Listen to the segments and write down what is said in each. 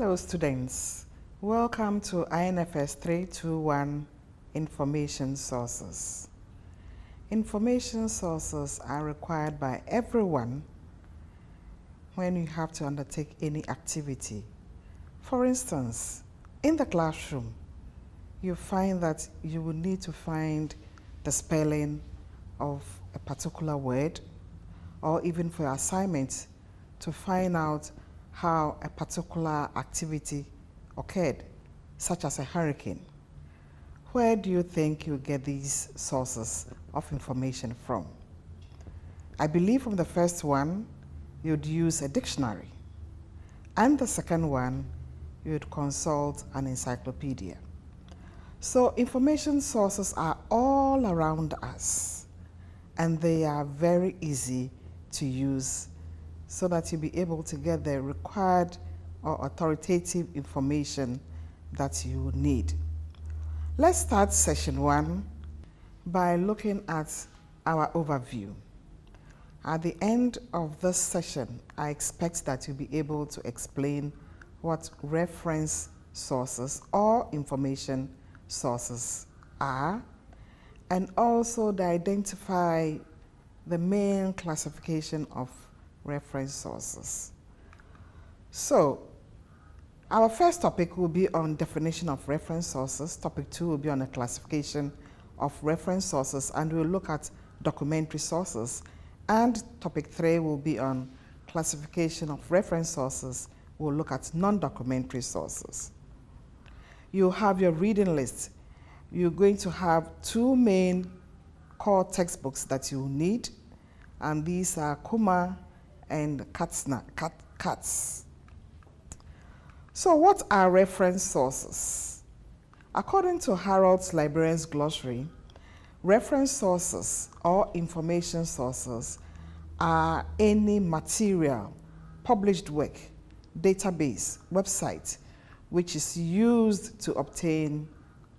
Hello students, welcome to INFS 321 Information Sources. Information sources are required by everyone when you have to undertake any activity. For instance, in the classroom, you find that you will need to find the spelling of a particular word, or even for your assignment to find out how a particular activity occurred, such as a hurricane. Where do you think you get these sources of information from? I believe from the first one, you'd use a dictionary. And the second one, you'd consult an encyclopedia. So information sources are all around us, and they are very easy to use so that you'll be able to get the required or authoritative information that you need. Let's start session 1 by looking at our overview. At the end of this session, I expect that you'll be able to explain what reference sources or information sources are, and also to identify the main classification of reference sources. So, our first topic will be on definition of reference sources. Topic 2 will be on the classification of reference sources, and we'll look at documentary sources. And topic 3 will be on classification of reference sources. We'll look at non-documentary sources. You have your reading list. You're going to have 2 main core textbooks that you need, and these are Kuma and Katz. So what are reference sources? According to Harold's Librarian's Glossary, reference sources or information sources are any material, published work, database, website, which is used to obtain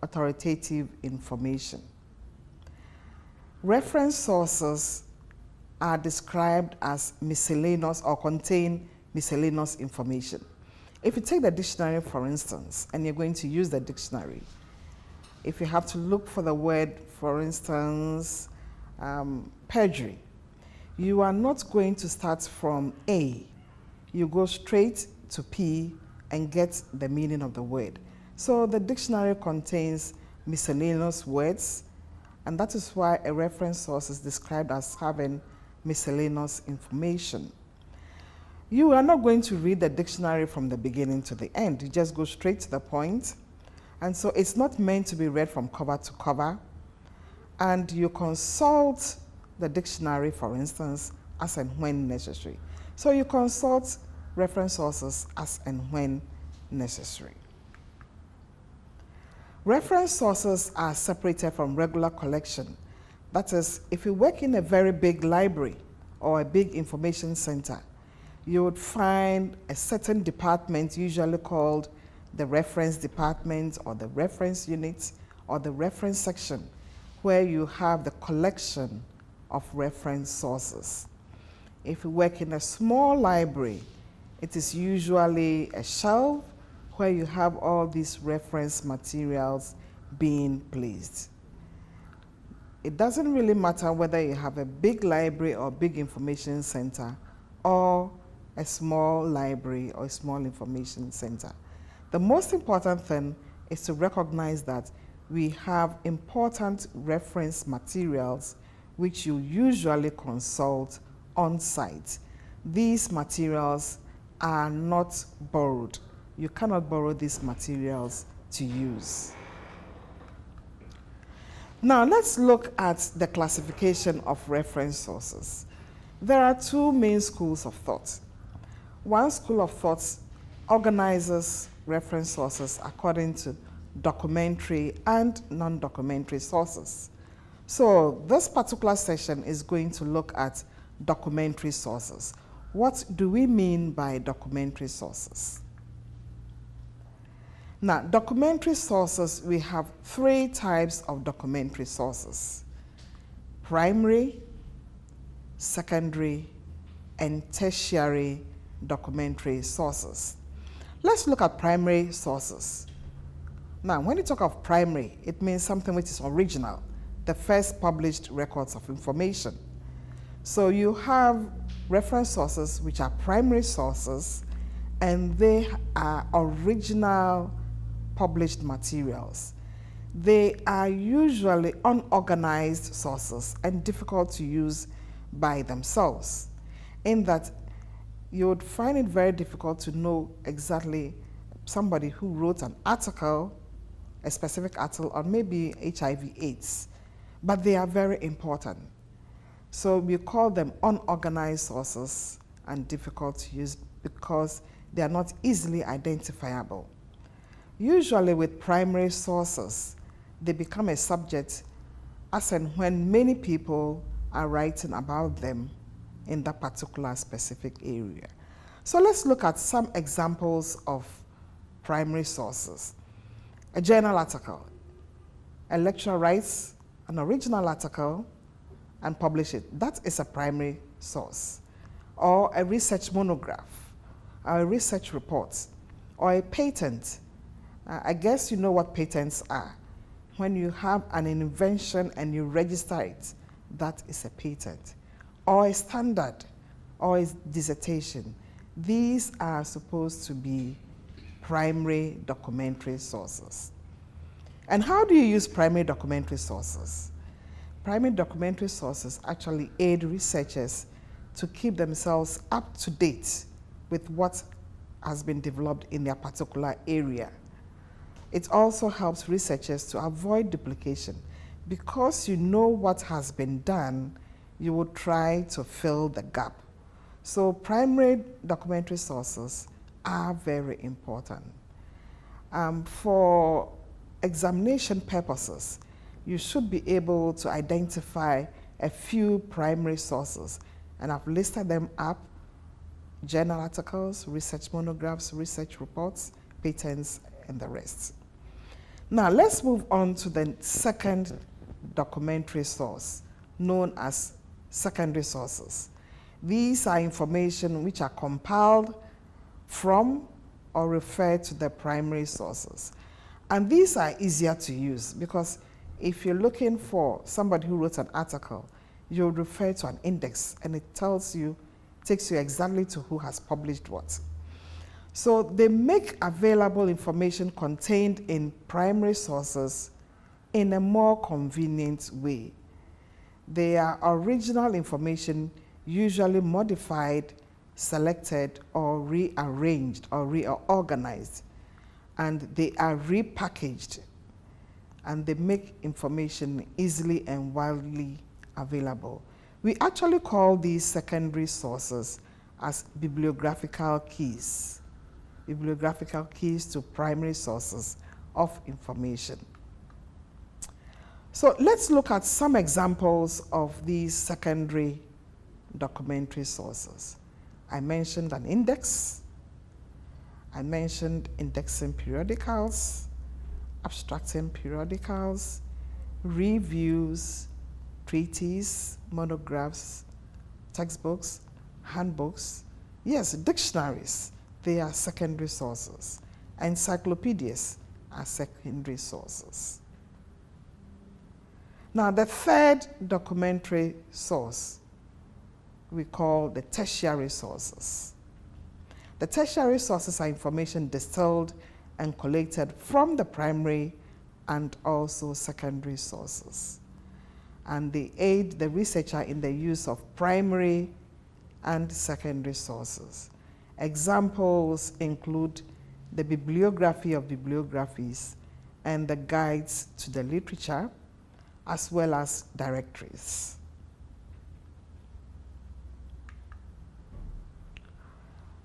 authoritative information. Reference sources are described as miscellaneous or contain miscellaneous information. If you take the dictionary, for instance, and you're going to use the dictionary, if you have to look for the word, for instance, perjury, you are not going to start from A. You go straight to P and get the meaning of the word. So the dictionary contains miscellaneous words, and that is why a reference source is described as having miscellaneous information. You are not going to read the dictionary from the beginning to the end. You just go straight to the point. And so it's not meant to be read from cover to cover. And you consult the dictionary, for instance, as and when necessary. So you consult reference sources as and when necessary. Reference sources are separated from regular collection. That is, if you work in a very big library or a big information center, you would find a certain department, usually called the reference department or the reference unit or the reference section, where you have the collection of reference sources. If you work in a small library, it is usually a shelf where you have all these reference materials being placed. It doesn't really matter whether you have a big library or big information center or a small library or a small information center. The most important thing is to recognize that we have important reference materials which you usually consult on site. These materials are not borrowed. You cannot borrow these materials to use. Now let's look at the classification of reference sources. There are 2 main schools of thought. One school of thought organizes reference sources according to documentary and non-documentary sources. So this particular session is going to look at documentary sources. What do we mean by documentary sources? Now, documentary sources, we have 3 types of documentary sources: primary, secondary, and tertiary documentary sources. Let's look at primary sources. Now, when you talk of primary, it means something which is original, the first published records of information. So you have reference sources which are primary sources, and they are original published materials. They are usually unorganized sources and difficult to use by themselves, in that you would find it very difficult to know exactly somebody who wrote an article, a specific article on maybe HIV/AIDS, but they are very important. So we call them unorganized sources and difficult to use because they are not easily identifiable. Usually with primary sources, they become a subject as and when many people are writing about them in that particular specific area. So let's look at some examples of primary sources. A journal article. A lecturer writes an original article and publish it. That is a primary source. Or a research monograph, or a research report, or a patent. I guess you know what patents are. When you have an invention and you register it, that is a patent. Or a standard, or a dissertation. These are supposed to be primary documentary sources. And how do you use primary documentary sources? Primary documentary sources actually aid researchers to keep themselves up to date with what has been developed in their particular area. It also helps researchers to avoid duplication. Because you know what has been done, you will try to fill the gap. So primary documentary sources are very important. For examination purposes, you should be able to identify a few primary sources, and I've listed them up: journal articles, research monographs, research reports, patents, and the rest. Now let's move on to the second documentary source, known as secondary sources. These are information which are compiled from or refer to the primary sources. And these are easier to use because if you're looking for somebody who wrote an article, you'll refer to an index and it tells you, takes you exactly to who has published what. So they make available information contained in primary sources in a more convenient way. They are original information, usually modified, selected, or rearranged or reorganized, and they are repackaged, and they make information easily and widely available. We actually call these secondary sources as bibliographical keys to primary sources of information. So let's look at some examples of these secondary documentary sources. I mentioned an index. I mentioned indexing periodicals, abstracting periodicals, reviews, treatises, monographs, textbooks, handbooks. Yes, dictionaries, they are secondary sources. Encyclopedias are secondary sources. Now, the third documentary source we call the tertiary sources. The tertiary sources are information distilled and collated from the primary and also secondary sources. And they aid the researcher in the use of primary and secondary sources. Examples include the bibliography of bibliographies and the guides to the literature, as well as directories.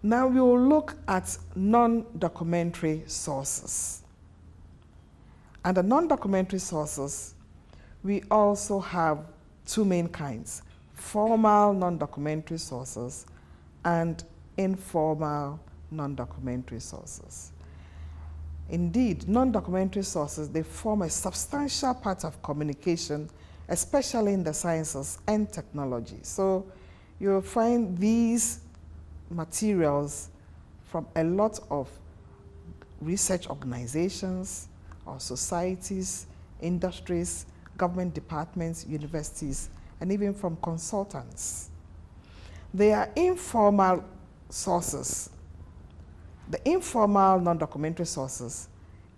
Now we will look at non-documentary sources. Under non-documentary sources, we also have two main kinds: formal non-documentary sources and informal non-documentary sources. Indeed, non-documentary sources, they form a substantial part of communication, especially in the sciences and technology. So you'll find these materials from a lot of research organizations or societies, industries, government departments, universities, and even from consultants. They are informal sources. The informal non-documentary sources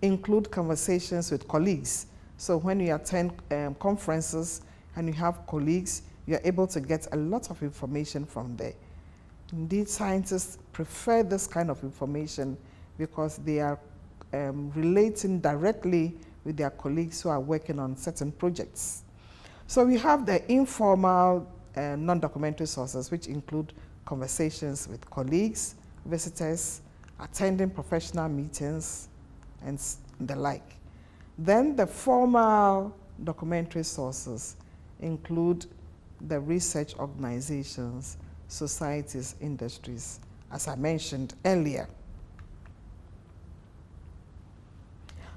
include conversations with colleagues. So when you attend conferences and you have colleagues, you're able to get a lot of information from there. Indeed, scientists prefer this kind of information because they are relating directly with their colleagues who are working on certain projects. So we have the informal non-documentary sources, which include conversations with colleagues, visitors, attending professional meetings, and the like. Then the formal documentary sources include the research organizations, societies, industries, as I mentioned earlier.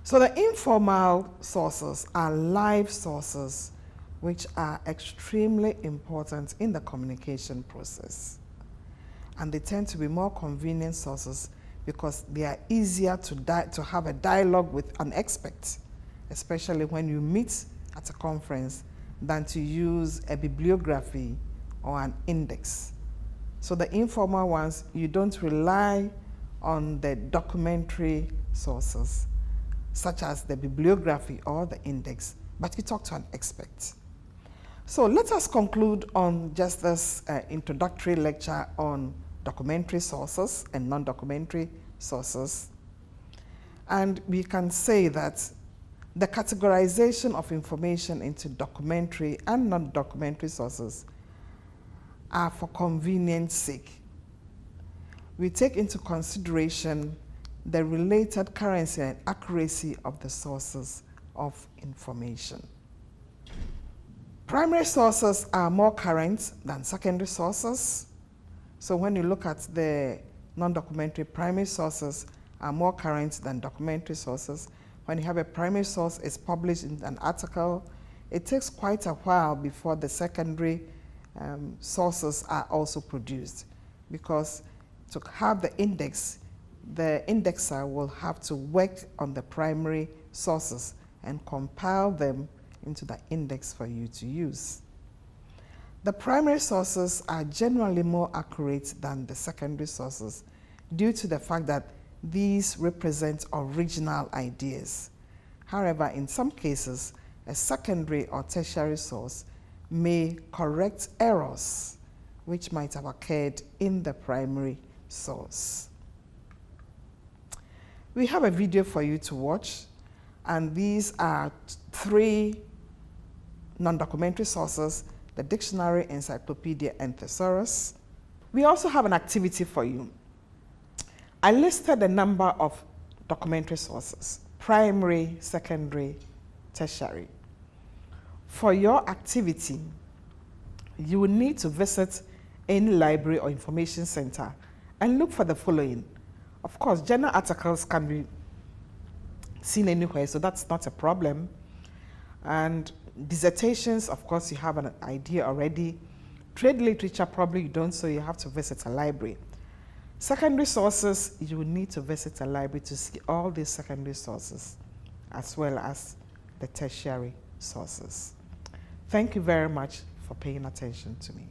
So the informal sources are live sources which are extremely important in the communication process. And they tend to be more convenient sources because they are easier to have a dialogue with an expert, especially when you meet at a conference, than to use a bibliography or an index. So the informal ones, you don't rely on the documentary sources, such as the bibliography or the index, but you talk to an expert. So let us conclude on just this introductory lecture on documentary sources and non-documentary sources. And we can say that the categorization of information into documentary and non-documentary sources are for convenience sake. We take into consideration the related currency and accuracy of the sources of information. Primary sources are more current than secondary sources. So when you look at the non-documentary, primary sources are more current than documentary sources. When you have a primary source, it's published in an article, it takes quite a while before the secondary sources are also produced, because to have the index, the indexer will have to work on the primary sources and compile them into the index for you to use. The primary sources are generally more accurate than the secondary sources due to the fact that these represent original ideas. However, in some cases, a secondary or tertiary source may correct errors which might have occurred in the primary source. We have a video for you to watch, and these are 3 non-documentary sources: the dictionary, encyclopedia, and thesaurus. We also have an activity for you. I listed a number of documentary sources: primary, secondary, tertiary. For your activity, you will need to visit any library or information center and look for the following. Of course, journal articles can be seen anywhere, so that's not a problem. And dissertations, of course, you have an idea already. Trade literature, probably you don't, so you have to visit a library. Secondary sources, you will need to visit a library to see all these secondary sources, as well as the tertiary sources. Thank you very much for paying attention to me.